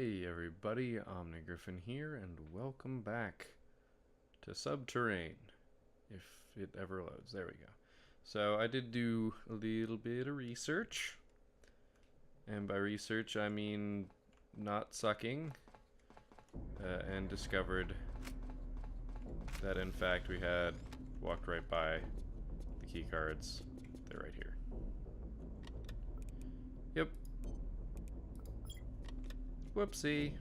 Hey everybody, Omnigriffin here, and welcome back to Subterrain, if it ever loads. There we go. So I did do a little bit of research, and by research I mean not sucking, and discovered that in fact we had walked right by the keycards. They're right here. Yep. Whoopsie.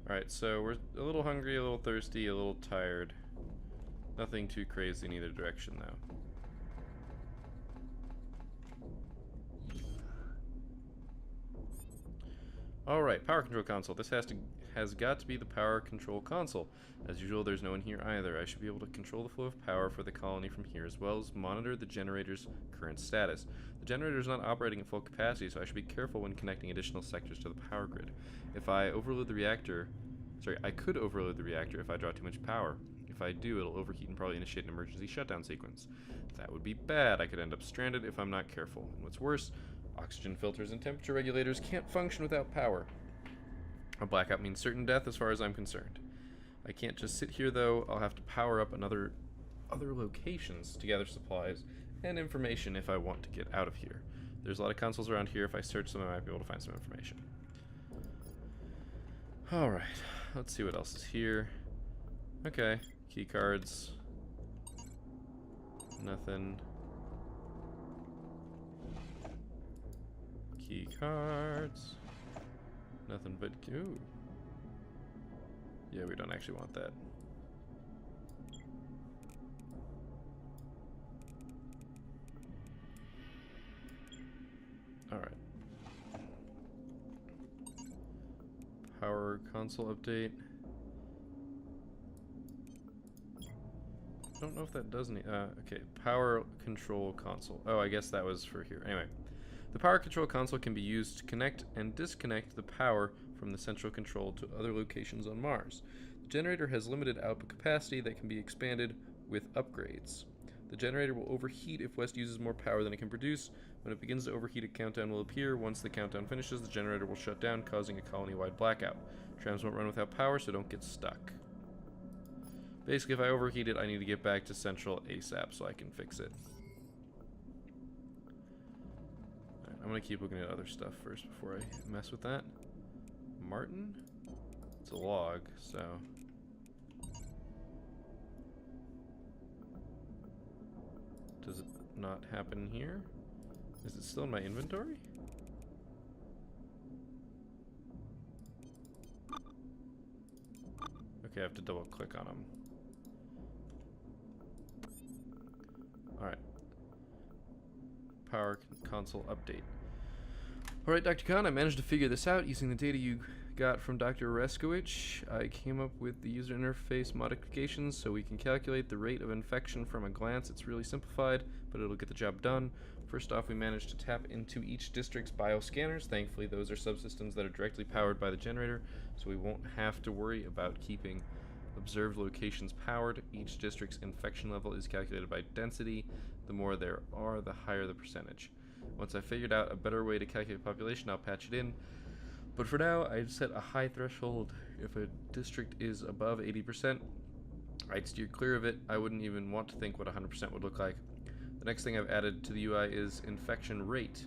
Alright, so we're a little hungry, a little thirsty, a little tired. Nothing too crazy in either direction, though. Alright, power control console. This has got to be the power control console. As usual, there's no one here either. I should be able to control the flow of power for the colony from here, as well as monitor the generator's current status. The generator is not operating at full capacity, so I should be careful when connecting additional sectors to the power grid. If I overload the reactor... Sorry, I could overload the reactor if I draw too much power. If I do, it'll overheat and probably initiate an emergency shutdown sequence. That would be bad. I could end up stranded if I'm not careful. And what's worse, oxygen filters and temperature regulators can't function without power. A blackout means certain death as far as I'm concerned. I can't just sit here though. I'll have to power up other locations to gather supplies and information if I want to get out of here. There's a lot of consoles around here. If I search them, I might be able to find some information. Alright, let's see what else is here. Okay, keycards. Nothing. Keycards. Nothing but... Ooh. Yeah, we don't actually want that. Alright. Power console update. I don't know if that does any... okay, power control console. Oh, I guess that was for here. Anyway. The power control console can be used to connect and disconnect the power from the central control to other locations on Mars. The generator has limited output capacity that can be expanded with upgrades. The generator will overheat if West uses more power than it can produce. When it begins to overheat, a countdown will appear. Once the countdown finishes, the generator will shut down, causing a colony-wide blackout. Trams won't run without power, so don't get stuck. Basically, if I overheat it, I need to get back to Central ASAP so I can fix it. I'm gonna keep looking at other stuff first before I mess with that. Martin? It's a log, so... Does it not happen here? Is it still in my inventory? Okay, I have to double click on them. Alright. Power console update. Alright, Dr. Khan, I managed to figure this out using the data you got from Dr. Oreskowicz. I came up with the user interface modifications so we can calculate the rate of infection from a glance. It's really simplified, but it'll get the job done. First off, we managed to tap into each district's bioscanners. Thankfully, those are subsystems that are directly powered by the generator, so we won't have to worry about keeping observed locations powered. Each district's infection level is calculated by density. The more there are, the higher the percentage. Once I've figured out a better way to calculate population, I'll patch it in. But for now, I'd set a high threshold. If a district is above 80%, I'd steer clear of it. I wouldn't even want to think what 100% would look like. The next thing I've added to the UI is infection rate.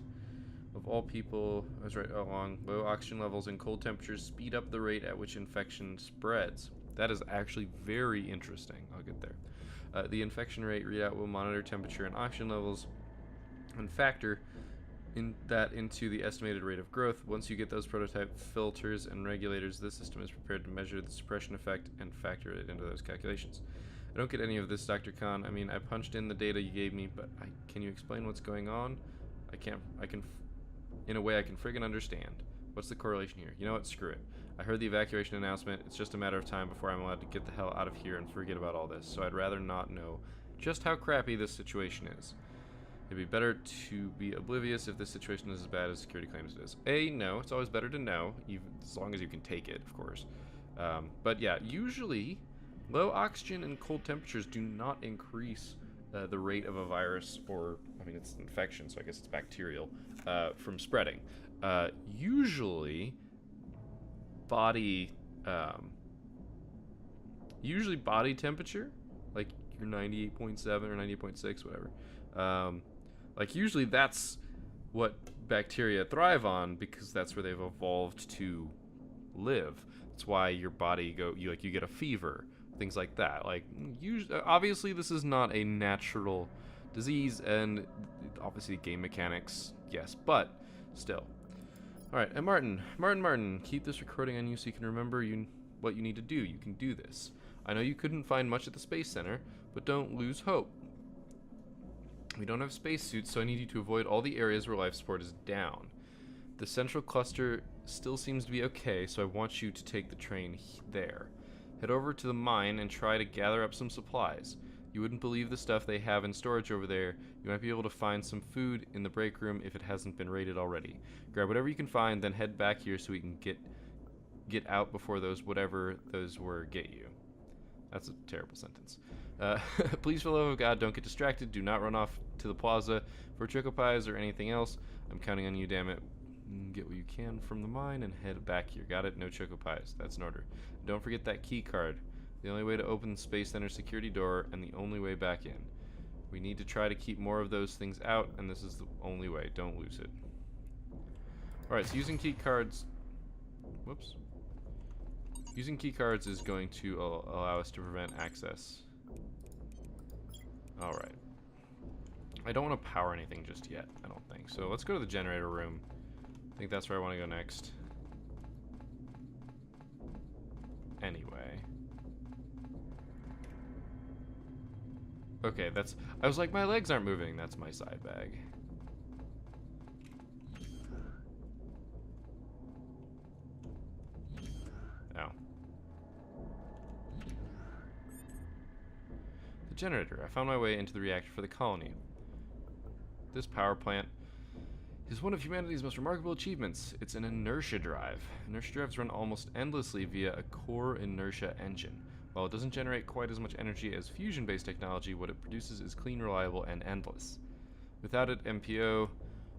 Of all people, I was right along, low oxygen levels and cold temperatures speed up the rate at which infection spreads. That is actually very interesting. I'll get there. The infection rate readout will monitor temperature and oxygen levels and factor into the estimated rate of growth. Once you get those prototype filters and regulators, the system is prepared to measure the suppression effect and factor it into those calculations. I don't get any of this, Dr. Khan. I mean, I punched in the data you gave me, but can you explain what's going on? In a way I can friggin' understand. What's the correlation here? You know what? Screw it. I heard the evacuation announcement. It's just a matter of time before I'm allowed to get the hell out of here and forget about all this, so I'd rather not know just how crappy this situation is. It'd be better to be oblivious if this situation is as bad as security claims it is. No. It's always better to know, even as long as you can take it, of course. But yeah, usually low oxygen and cold temperatures do not increase the rate of a virus, or, I mean, it's infection, so I guess it's bacterial, from spreading. Usually, body, usually body temperature, like your 98.7 or 98.6, whatever. Like usually that's what bacteria thrive on because that's where they've evolved to live. That's why your body you get a fever, things like that. Like usually, obviously this is not a natural disease, and obviously game mechanics, yes, but still. All right, and Martin, keep this recording on you so you can remember what you need to do. You can do this. I know you couldn't find much at the Space Center, but don't lose hope. We don't have spacesuits, so I need you to avoid all the areas where life support is down. The central cluster still seems to be okay, so I want you to take the train there. Head over to the mine and try to gather up some supplies. You wouldn't believe the stuff they have in storage over there. You might be able to find some food in the break room if it hasn't been raided already. Grab whatever you can find, then head back here so we can get out before whatever those were get you. That's a terrible sentence. Please, for the love of God, don't get distracted. Do not run off to the plaza for choco pies or anything else. I'm counting on you, damn it. Get what you can from the mine and head back here. Got it? No choco pies. That's an order. Don't forget that key card. The only way to open the Space Center security door and the only way back in. We need to try to keep more of those things out, and this is the only way. Don't lose it. Alright, so using key cards... Whoops. Using key cards is going to allow us to prevent access. Alright. I don't want to power anything just yet, I don't think. So let's go to the generator room. I think that's where I want to go next. Anyway. Okay, I was like, my legs aren't moving. That's my side bag. Oh. The generator. I found my way into the reactor for the colony. This power plant is one of humanity's most remarkable achievements. It's an inertia drive. Inertia drives run almost endlessly via a core inertia engine. While it doesn't generate quite as much energy as fusion-based technology, what it produces is clean, reliable, and endless. Without it, MPO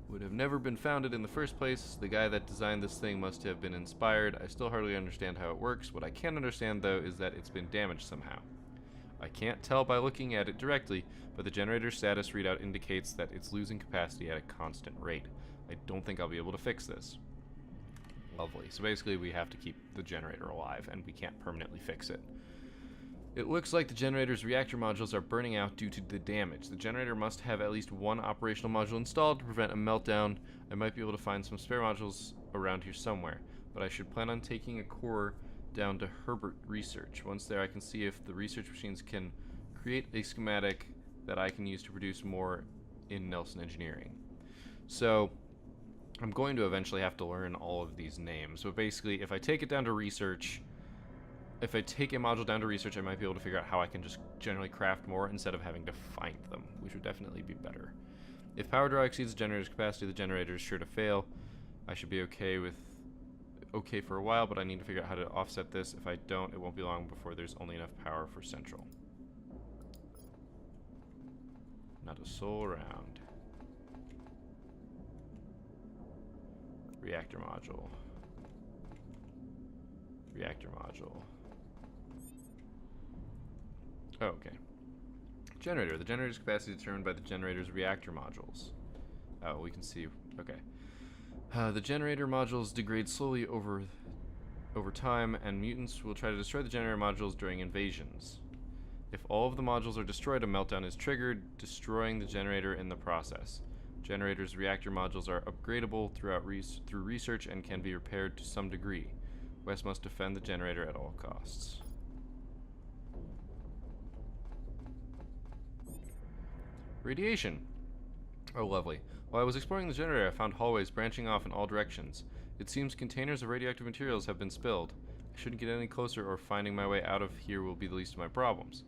would have never been founded in the first place. The guy that designed this thing must have been inspired. I still hardly understand how it works. What I can understand, though, is that it's been damaged somehow. I can't tell by looking at it directly, but the generator status readout indicates that it's losing capacity at a constant rate. I don't think I'll be able to fix this. Lovely. So basically we have to keep the generator alive, and we can't permanently fix it. It looks like the generator's reactor modules are burning out due to the damage. The generator must have at least one operational module installed to prevent a meltdown. I might be able to find some spare modules around here somewhere, but I should plan on taking a core down to Herbert Research. Once there, I can see if the research machines can create a schematic that I can use to produce more in Nelson Engineering. So I'm going to eventually have to learn all of these names. But basically, if I take it down to research, if I take a module down to research, I might be able to figure out how I can just generally craft more instead of having to find them, which would definitely be better. If power draw exceeds the generator's capacity, the generator is sure to fail. I should be okay for a while, but I need to figure out how to offset this. If I don't, it won't be long before there's only enough power for central. Not a soul around. Reactor module. Reactor module. Oh, okay. Generator. The generator's capacity is determined by the generator's reactor modules. Oh, we can see. Okay. The generator modules degrade slowly over time, and mutants will try to destroy the generator modules during invasions. If all of the modules are destroyed, a meltdown is triggered, destroying the generator in the process. Generator's reactor modules are upgradable through research and can be repaired to some degree. West must defend the generator at all costs. Radiation. Oh, lovely. While I was exploring the generator, I found hallways branching off in all directions. It seems containers of radioactive materials have been spilled. I shouldn't get any closer, or finding my way out of here will be the least of my problems.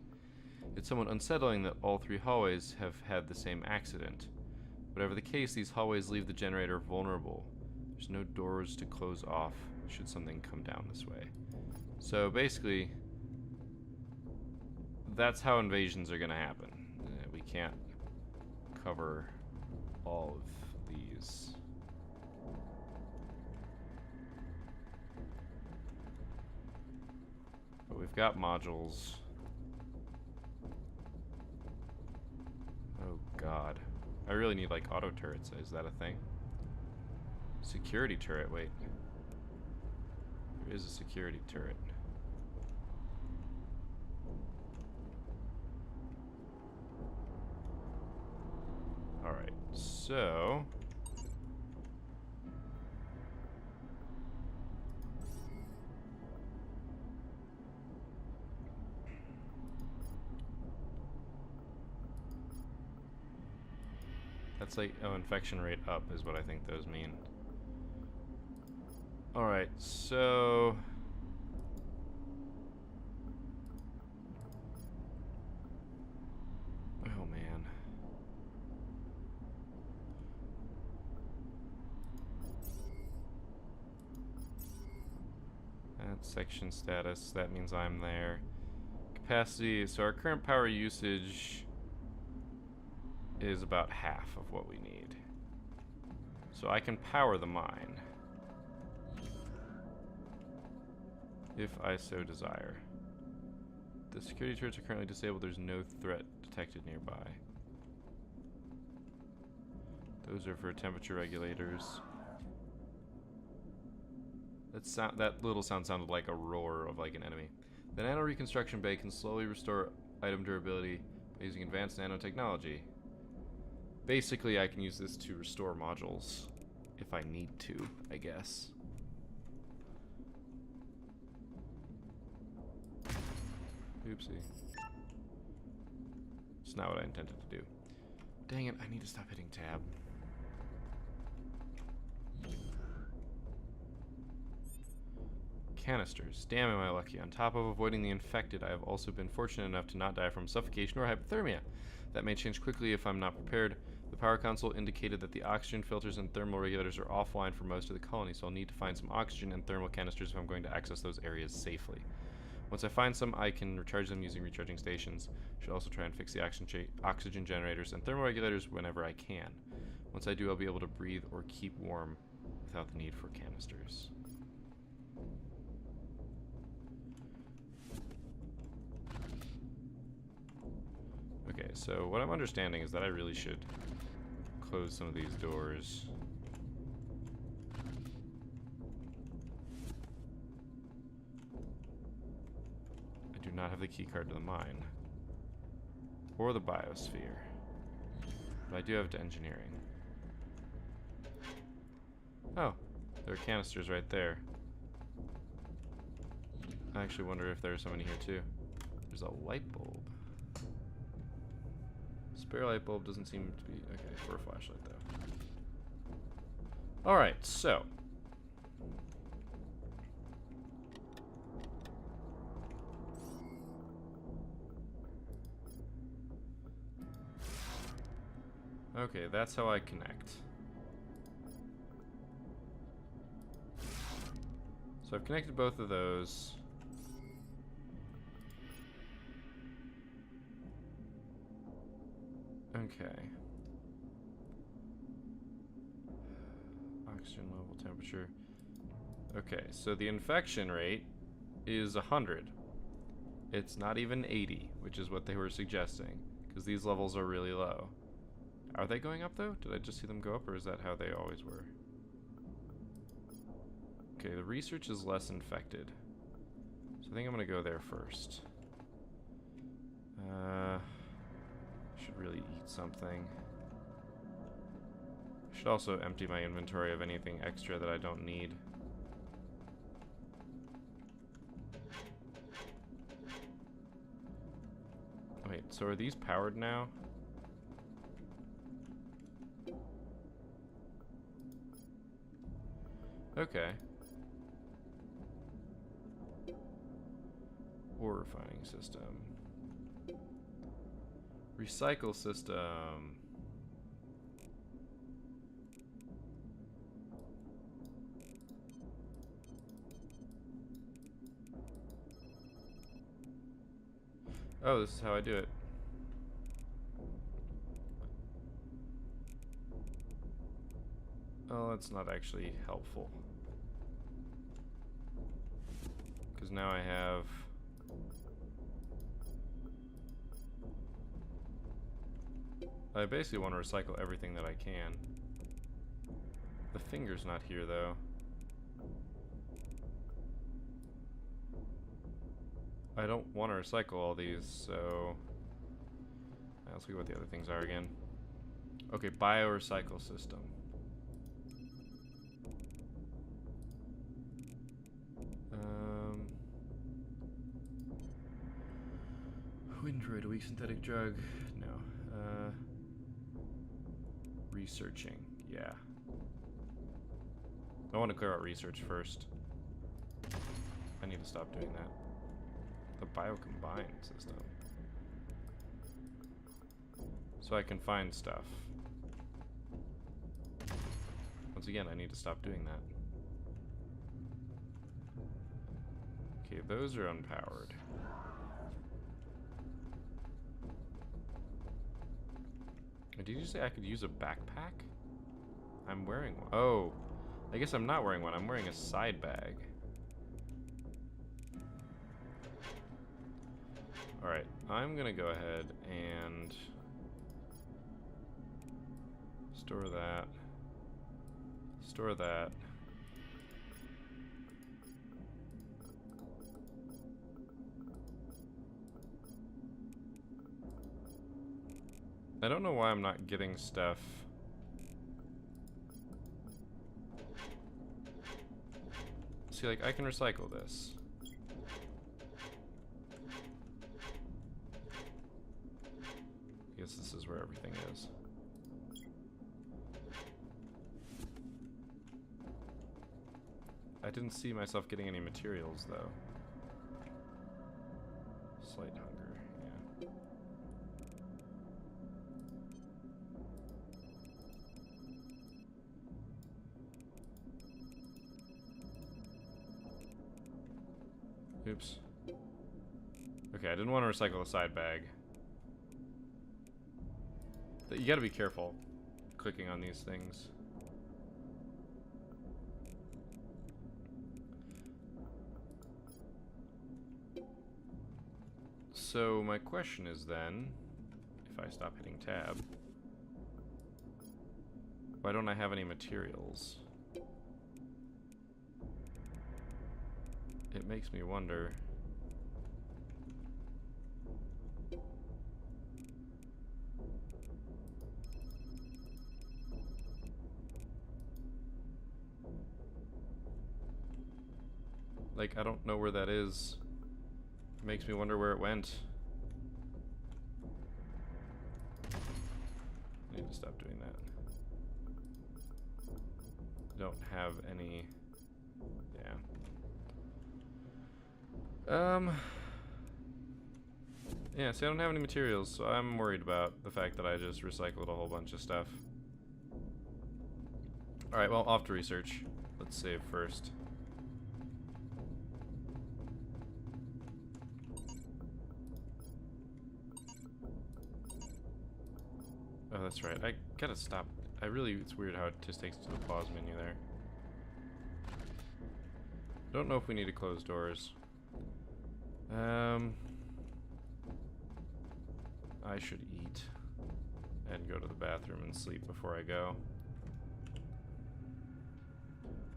It's somewhat unsettling that all three hallways have had the same accident. Whatever the case, these hallways leave the generator vulnerable. There's no doors to close off should something come down this way. So basically, that's how invasions are going to happen. We can't cover all of these. I've got modules. Oh god. I really need like auto turrets. Is that a thing? Security turret, wait. There is a security turret. Alright, so... That's like, oh, infection rate up is what I think those mean. Alright, so... Oh man. That's section status, that means I'm there. Capacity, so our current power usage is about half of what we need. So I can power the mine. If I so desire. The security turrets are currently disabled. There's no threat detected nearby. Those are for temperature regulators. That little sound sounded like a roar of like an enemy. The nano reconstruction bay can slowly restore item durability by using advanced nanotechnology. Basically, I can use this to restore modules if I need to, I guess. Oopsie. It's not what I intended to do. Dang it, I need to stop hitting tab. Canisters. Damn, am I lucky. On top of avoiding the infected, I have also been fortunate enough to not die from suffocation or hypothermia. That may change quickly if I'm not prepared. The power console indicated that the oxygen filters and thermal regulators are offline for most of the colony, so I'll need to find some oxygen and thermal canisters if I'm going to access those areas safely. Once I find some, I can recharge them using recharging stations. Should also try and fix the oxygen generators and thermal regulators whenever I can. Once I do, I'll be able to breathe or keep warm without the need for canisters. Okay, so what I'm understanding is that I really should close some of these doors. I do not have the keycard to the mine. Or the biosphere. But I do have to engineering. Oh, there are canisters right there. I actually wonder if there's some in here too. There's a light bulb. Spare light bulb doesn't seem to be... Okay, for a flashlight though. Alright, so. Okay, that's how I connect. So I've connected both of those. Okay. Oxygen level, temperature. Okay, so the infection rate is 100. It's not even 80, which is what they were suggesting, because these levels are really low. Are they going up though? Did I just see them go up, or is that how they always were? Okay, the research is less infected. So I think I'm gonna go there first. Should really eat something. Should also empty my inventory of anything extra that I don't need. Wait, so are these powered now? Okay. Ore refining system. Recycle system. Oh, this is how I do it. Oh, that's not actually helpful. Because now I have I basically want to recycle everything that I can. The finger's not here, though. I don't want to recycle all these, so... Let's see what the other things are again. Okay, biorecycle system. Windroid, a weak synthetic drug. No. Researching. Yeah. I want to clear out research first. I need to stop doing that. The biocombine system. So I can find stuff. Once again, I need to stop doing that. Okay, those are unpowered. Did you say I could use a backpack? I'm wearing one. Oh, I guess I'm not wearing one. I'm wearing a side bag. Alright, I'm gonna go ahead and store that. Store that. I don't know why I'm not getting stuff. See, like, I can recycle this. I guess this is where everything is. I didn't see myself getting any materials, though. Slight hunger, yeah. Oops. Okay, I didn't want to recycle the side bag. You gotta be careful clicking on these things. So my question is then, if I stop hitting tab, why don't I have any materials? It makes me wonder. Like, I don't know where that is. It makes me wonder where it went. I need to stop doing that. I don't have any... Yeah. Yeah, see, I don't have any materials, so I'm worried about the fact that I just recycled a whole bunch of stuff. Alright, well, off to research. Let's save first. Oh, that's right. I gotta stop. It's weird how it just takes to the pause menu there. Don't know if we need to close doors. I should eat and go to the bathroom and sleep before I go.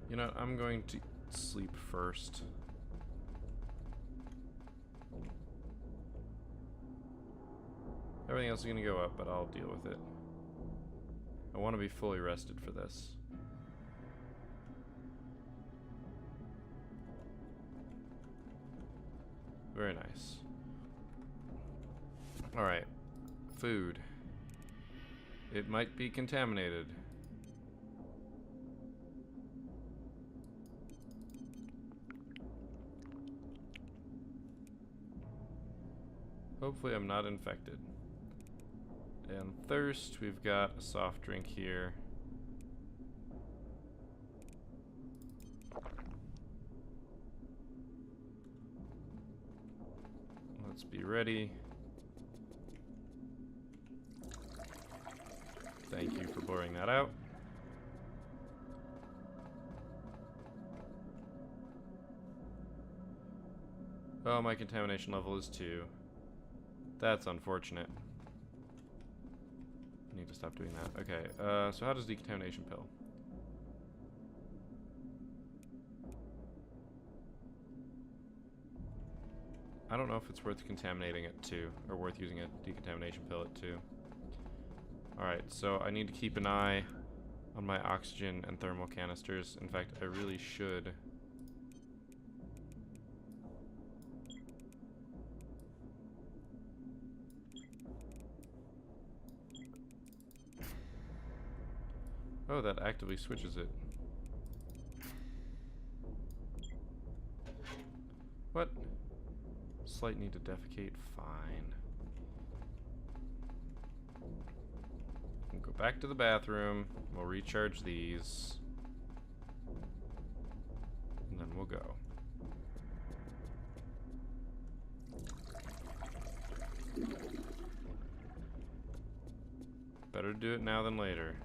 You know, I'm going to sleep first. Everything else is going to go up, but I'll deal with it. I want to be fully rested for this. Very nice. Alright. Food. It might be contaminated. Hopefully I'm not infected. And thirst, we've got a soft drink here. Let's be ready. Thank you for blurring that out. Oh, my contamination level is 2. That's unfortunate. I need to stop doing that. Okay, so how does decontamination pill? I don't know if it's worth contaminating it too, or worth using a decontamination pill at 2. Alright, so I need to keep an eye on my oxygen and thermal canisters. In fact, I really should. Oh, that actively switches it. What? Slight need to defecate? Fine. We'll go back to the bathroom. We'll recharge these. And then we'll go. Better do it now than later.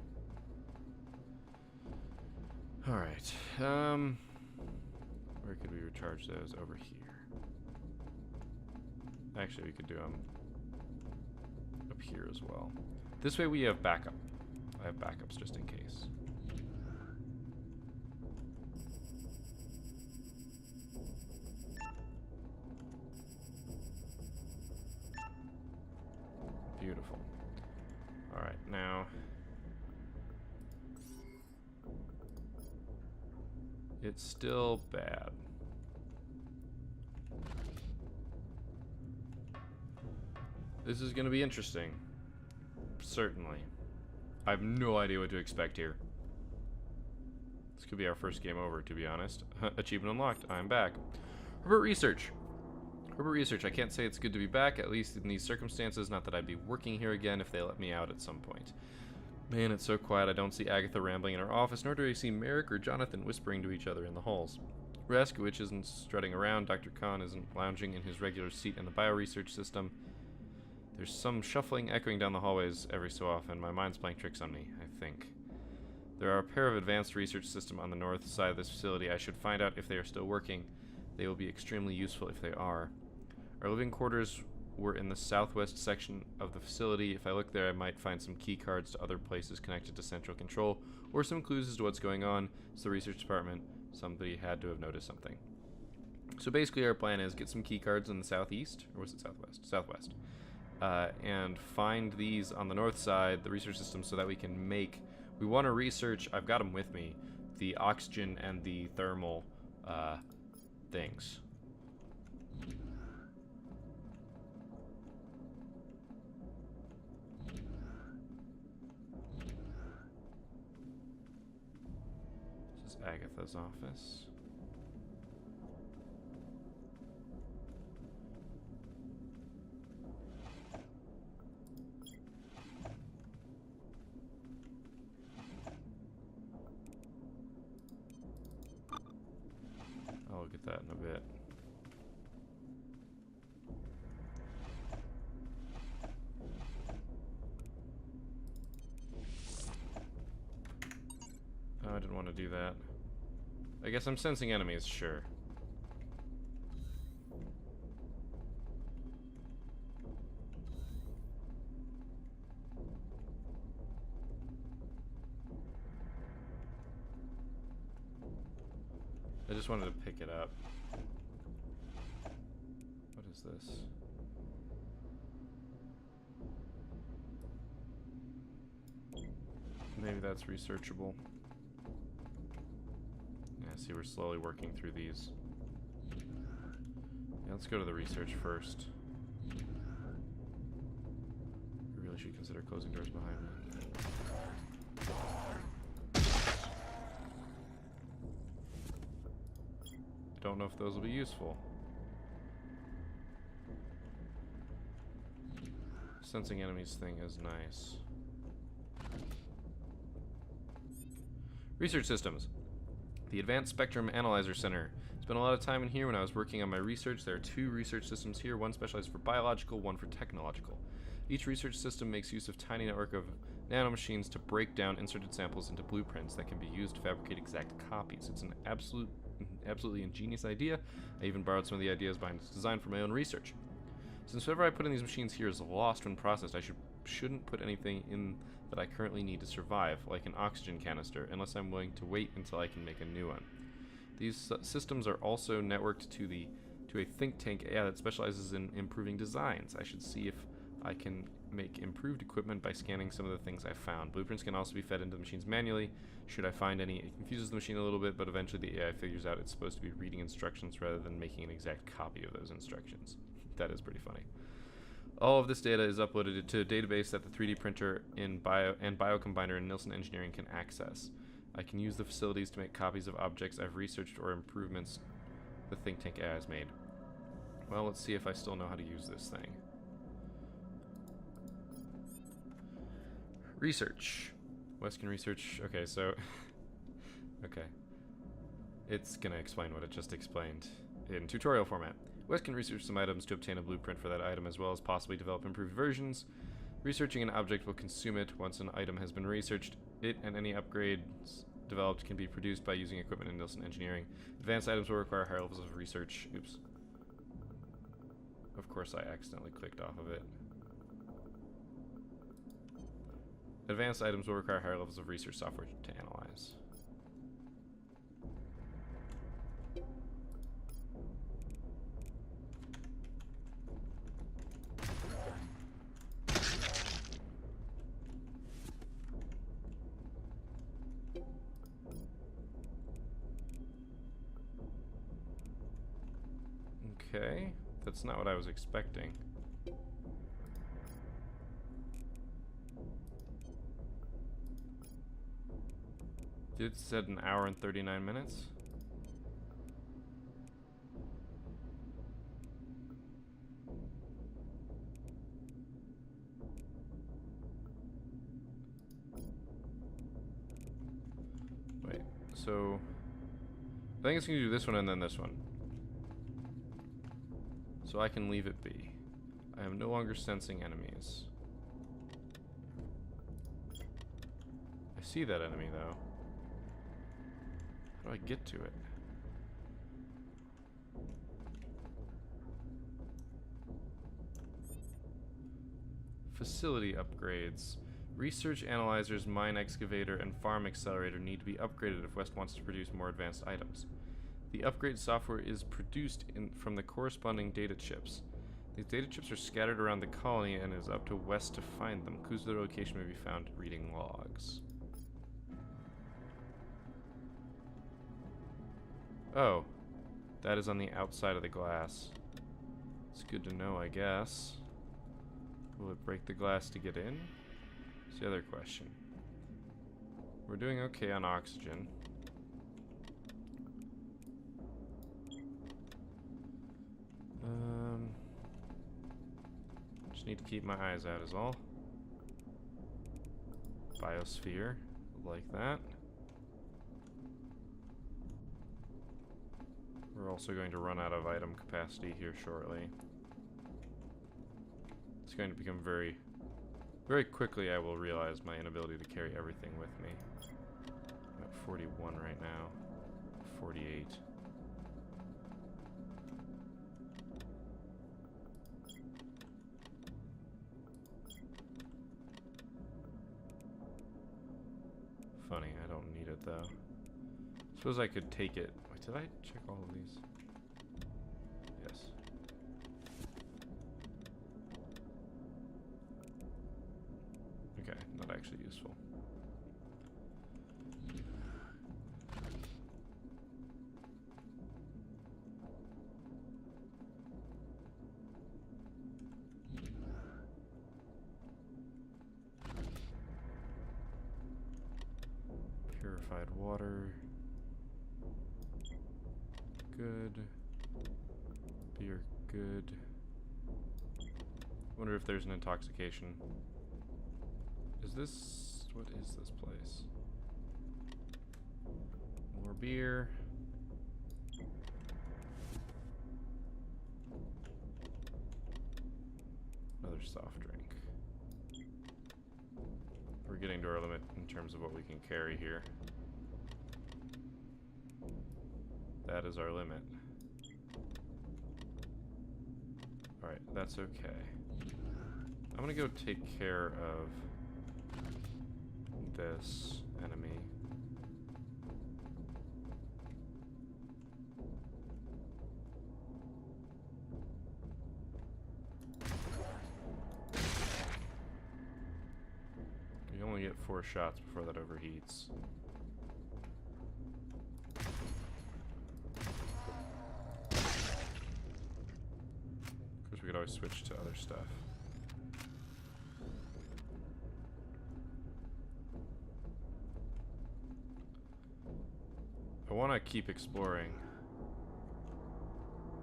Alright. Where could we recharge those? Over here. Actually, we could do them up here as well. This way we have backup. I have backups just in case. Beautiful. Alright, now it's still bad. This is going to be interesting. Certainly. I have no idea what to expect here. This could be our first game over, to be honest. Achievement unlocked. I'm back. Herbert Research. Herbert Research. I can't say it's good to be back, at least in these circumstances. Not that I'd be working here again if they let me out at some point. Man, it's so quiet. I don't see Agatha rambling in her office, nor do I see Merrick or Jonathan whispering to each other in the halls. Raskowich isn't strutting around. Dr. Khan isn't lounging in his regular seat in the bioresearch system. There's some shuffling echoing down the hallways every so often. My mind's playing tricks on me, I think. There are a pair of advanced research systems on the north side of this facility. I should find out if they are still working. They will be extremely useful if they are. Our living quarters were in the southwest section of the facility. If I look there, I might find some key cards to other places connected to central control, or some clues as to what's going on. It's the research department. Somebody had to have noticed something. So basically our plan is get some key cards in the southeast, or was it southwest? Southwest. And find these on the north side, the research system, so that we can make... We want to research, I've got them with me, the oxygen and the thermal things. This is Agatha's office. I'll get that in a bit. Oh, I didn't want to do that. I guess I'm sensing enemies, sure. I just wanted to pick it up. What is this? Maybe that's researchable. Yeah, see, we're slowly working through these. Yeah, let's go to the research first. We really should consider closing doors behind me. Don't know if those will be useful. Sensing enemies thing is nice. Research systems. The Advanced Spectrum Analyzer Center. Spent a lot of time in here when I was working on my research. There are 2 research systems here, one specialized for biological, one for technological. Each research system makes use of a tiny network of nanomachines to break down inserted samples into blueprints that can be used to fabricate exact copies. It's an absolutely ingenious idea. I even borrowed some of the ideas behind its design for my own research. Since whatever I put in these machines here is lost when processed, I shouldn't put anything in that I currently need to survive, like an oxygen canister, unless I'm willing to wait until I can make a new one. These systems are also networked to a think tank AI that specializes in improving designs. I should see if I can make improved equipment by scanning some of the things I found. Blueprints can also be fed into the machines manually. Should I find any, it confuses the machine a little bit, but eventually the AI figures out it's supposed to be reading instructions rather than making an exact copy of those instructions. That is pretty funny. All of this data is uploaded to a database that the 3D printer and biocombiner in Nielsen Engineering can access. I can use the facilities to make copies of objects I've researched or improvements the think tank AI has made. Well, let's see if I still know how to use this thing. Research. West can research. Okay, so... okay. It's gonna explain what it just explained in tutorial format. West can research some items to obtain a blueprint for that item, as well as possibly develop improved versions. Researching an object will consume it. Once an item has been researched, it and any upgrades developed can be produced by using equipment in Nielsen Engineering. Advanced items will require higher levels of research. Oops. Of course I accidentally clicked off of it. Advanced items will require higher levels of research software to analyze. Okay, that's not what I was expecting. It said an hour and 39 minutes. Wait, so I think it's gonna do this one and then this one. So I can leave it be. I am no longer sensing enemies. I see that enemy though. How do I get to it? Facility upgrades. Research analyzers, mine excavator, and farm accelerator need to be upgraded if West wants to produce more advanced items. The upgrade software is produced from the corresponding data chips. These data chips are scattered around the colony and it is up to West to find them. Clues to their location may be found reading logs. Oh, that is on the outside of the glass. It's good to know, I guess. Will it break the glass to get in? That's the other question. We're doing okay on oxygen. Just need to keep my eyes out is all. Biosphere, like that. We're also going to run out of item capacity here shortly. It's going to become very quickly I will realize my inability to carry everything with me. I'm at 41 right now. 48. Funny, I don't need it though. Suppose I could take it. Wait, did I check all of these? Yes. Okay, not actually useful. Purified water. Good. Beer, good. Wonder if there's an intoxication. Is this... what is this place? More beer. Another soft drink. We're getting to our limit in terms of what we can carry here. That is our limit. Alright, that's okay. I'm gonna go take care of this enemy. You only get 4 shots before that overheats. Of course, we could always switch to other stuff. I want to keep exploring.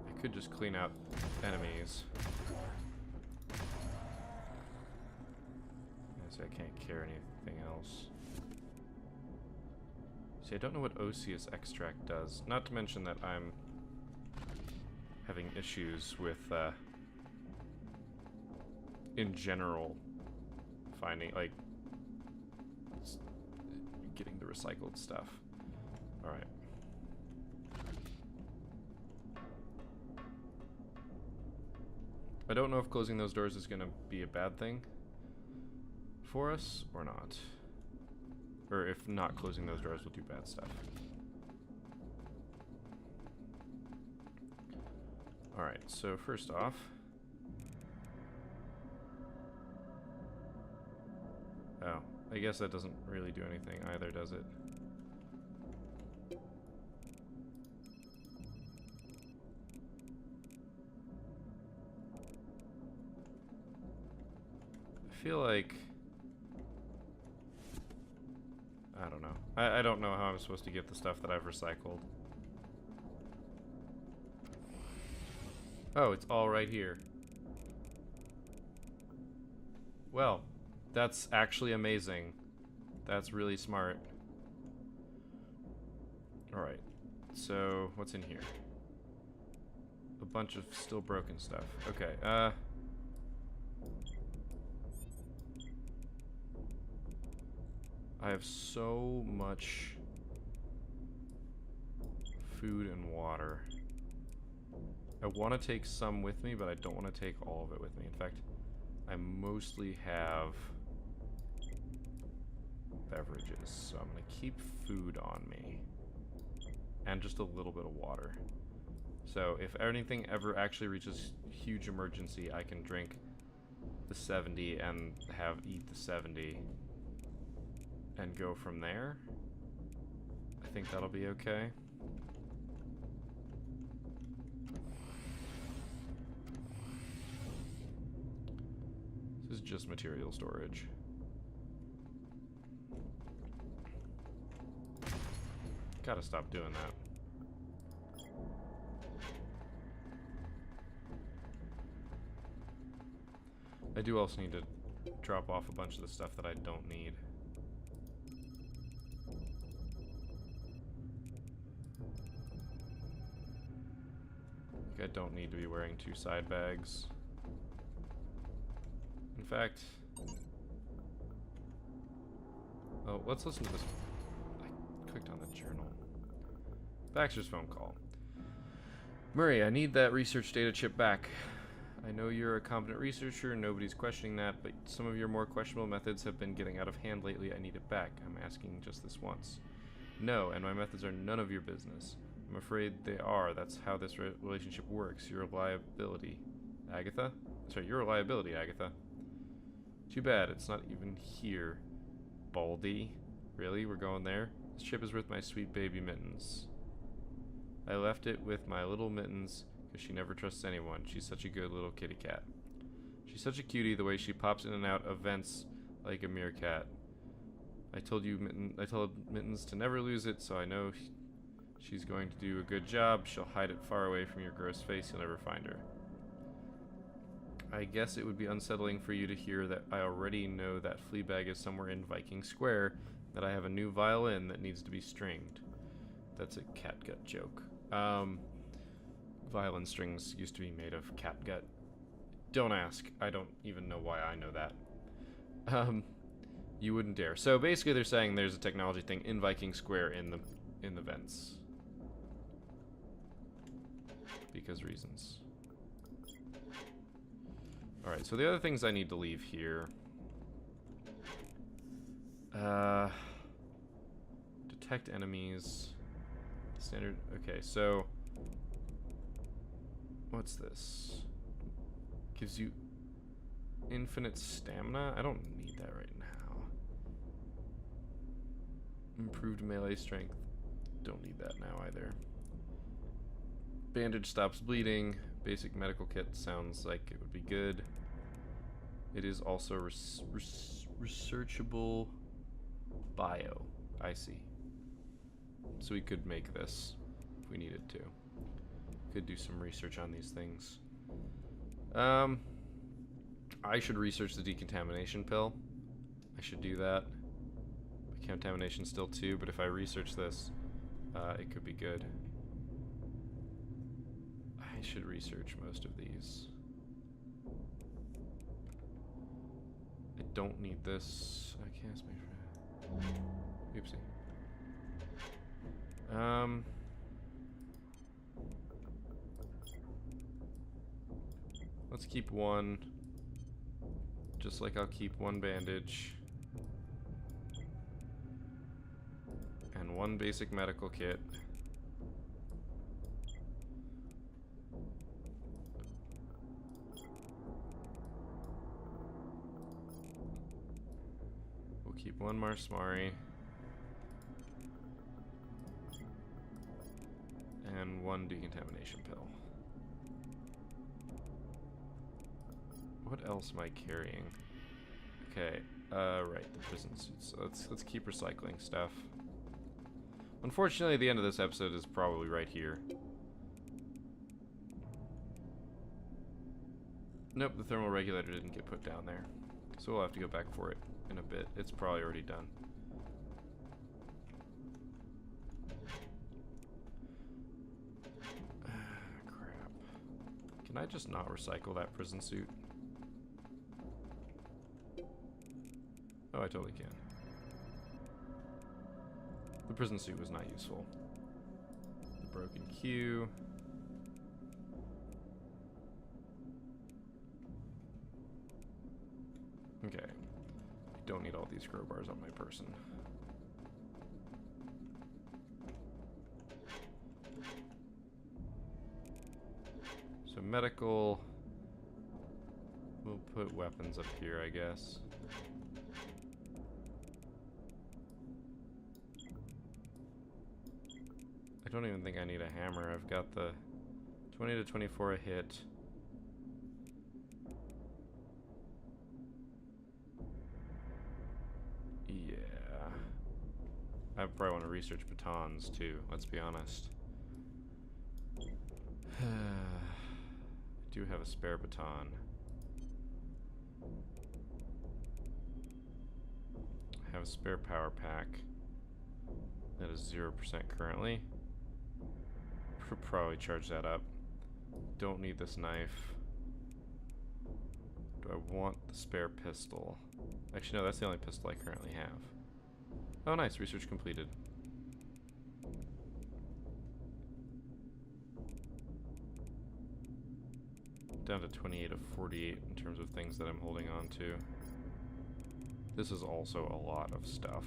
I could just clean out enemies. I can't carry anything else. See, I don't know what osseous extract does. Not to mention that I'm having issues with, in general, finding, like, getting the recycled stuff. Alright. I don't know if closing those doors is going to be a bad thing for us or not. Or if not closing those doors will do bad stuff. Alright, so first off, oh, I guess that doesn't really do anything either, does it? I feel like, I don't know. I don't know how I'm supposed to get the stuff that I've recycled. Oh, it's all right here. Well, that's actually amazing. That's really smart. Alright, so what's in here? A bunch of still broken stuff. Okay, I have so much food and water. I want to take some with me, but I don't want to take all of it with me. In fact, I mostly have beverages, so I'm going to keep food on me. And just a little bit of water. So if anything ever actually reaches huge emergency, I can drink the 70 and eat the 70. And go from there. I think that'll be okay. This is just material storage. Gotta stop doing that. I do also need to drop off a bunch of the stuff that I don't need. I don't need to be wearing 2 side bags. In fact, oh, let's listen to this. I clicked on the journal. Baxter's phone call. Murray, I need that research data chip back. I know you're a competent researcher, nobody's questioning that, but some of your more questionable methods have been getting out of hand lately. I need it back. I'm asking just this once. No, and my methods are none of your business. I'm afraid they are. That's how this relationship works. You're a liability. Agatha? Sorry, you're a liability, Agatha. Too bad, it's not even here. Baldy? Really? We're going there? This chip is with my sweet baby Mittens. I left it with my little Mittens because she never trusts anyone. She's such a good little kitty cat. She's such a cutie the way she pops in and out of vents like a meerkat. I told Mittens to never lose it, so I know she's going to do a good job. She'll hide it far away from your gross face. You'll never find her. I guess it would be unsettling for you to hear that I already know that Fleabag is somewhere in Viking Square, that I have a new violin that needs to be stringed. That's a catgut joke. Violin strings used to be made of catgut. Don't ask. I don't even know why I know that. You wouldn't dare. So basically they're saying there's a technology thing in Viking Square in the vents. Because reasons. Alright, so the other things I need to leave here. Detect enemies. Standard. Okay, so what's this? Gives you infinite stamina? I don't need that right now. Improved melee strength. Don't need that now either. Bandage stops bleeding. Basic medical kit sounds like it would be good. It is also researchable bio. I see. So we could make this if we needed to. Could do some research on these things. I should research the decontamination pill. I should do that. Contamination still 2, but if I research this, it could be good. I should research most of these. I don't need this. I can't make sure. Oopsie. Let's keep one. Just like I'll keep one bandage. And one basic medical kit. We'll keep one Marsmari. And one decontamination pill. What else am I carrying? Okay, right, the prison suits. So let's keep recycling stuff. Unfortunately, the end of this episode is probably right here. Nope, the thermal regulator didn't get put down there. So we'll have to go back for it in a bit. It's probably already done. Crap. Can I just not recycle that prison suit? Oh, I totally can. The prison suit was not useful. The broken queue. Okay. I don't need all these crowbars on my person. So medical. We'll put weapons up here, I guess. I don't even think I need a hammer. I've got the 20 to 24 a hit. Yeah. I probably want to research batons too, let's be honest. I do have a spare baton. I have a spare power pack. That is 0% currently. Probably charge that up. Don't need this knife. Do I want the spare pistol? Actually, no, that's the only pistol I currently have. Oh, nice. Research completed. Down to 28 of 48 in terms of things that I'm holding on to. This is also a lot of stuff.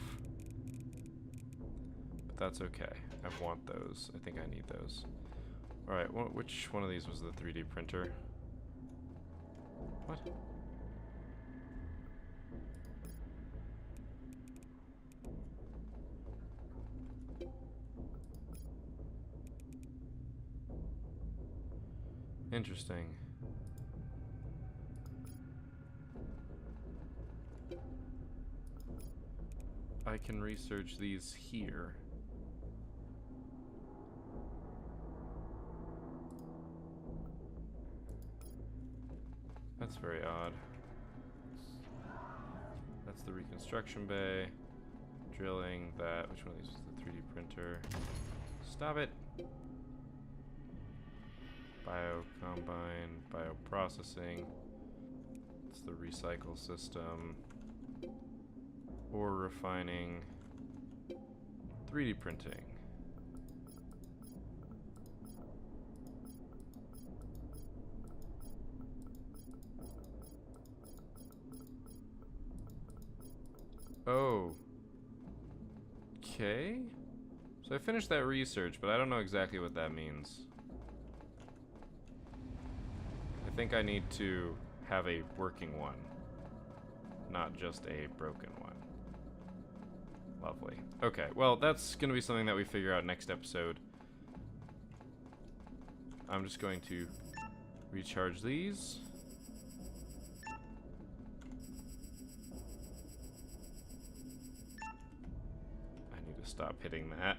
But that's okay. I want those. I think I need those. Alright, which one of these was the 3D printer? What? Interesting. I can research these here. That's very odd. That's the reconstruction bay. Drilling that. Which one of these is the 3D printer? Stop it! Bio-combine, bioprocessing. It's the recycle system. Ore refining. 3D printing. Oh, Okay. So I finished that research, but I don't know exactly what that means. I think I need to have a working one, not just a broken one. Lovely. Okay, well, that's going to be something that we figure out next episode. I'm just going to recharge these. I need to stop hitting that.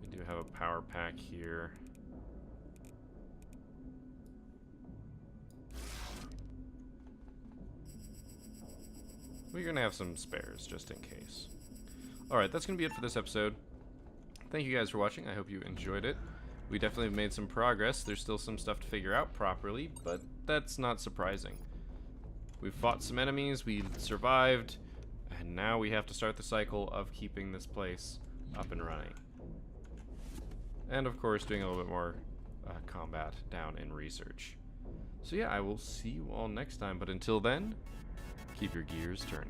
We do have a power pack here. We're going to have some spares, just in case. Alright, that's going to be it for this episode. Thank you guys for watching. I hope you enjoyed it. We definitely have made some progress. There's still some stuff to figure out properly, but that's not surprising. We've fought some enemies, we survived, and now we have to start the cycle of keeping this place up and running. And of course, doing a little bit more combat down in research. So yeah, I will see you all next time, but until then, keep your gears turning.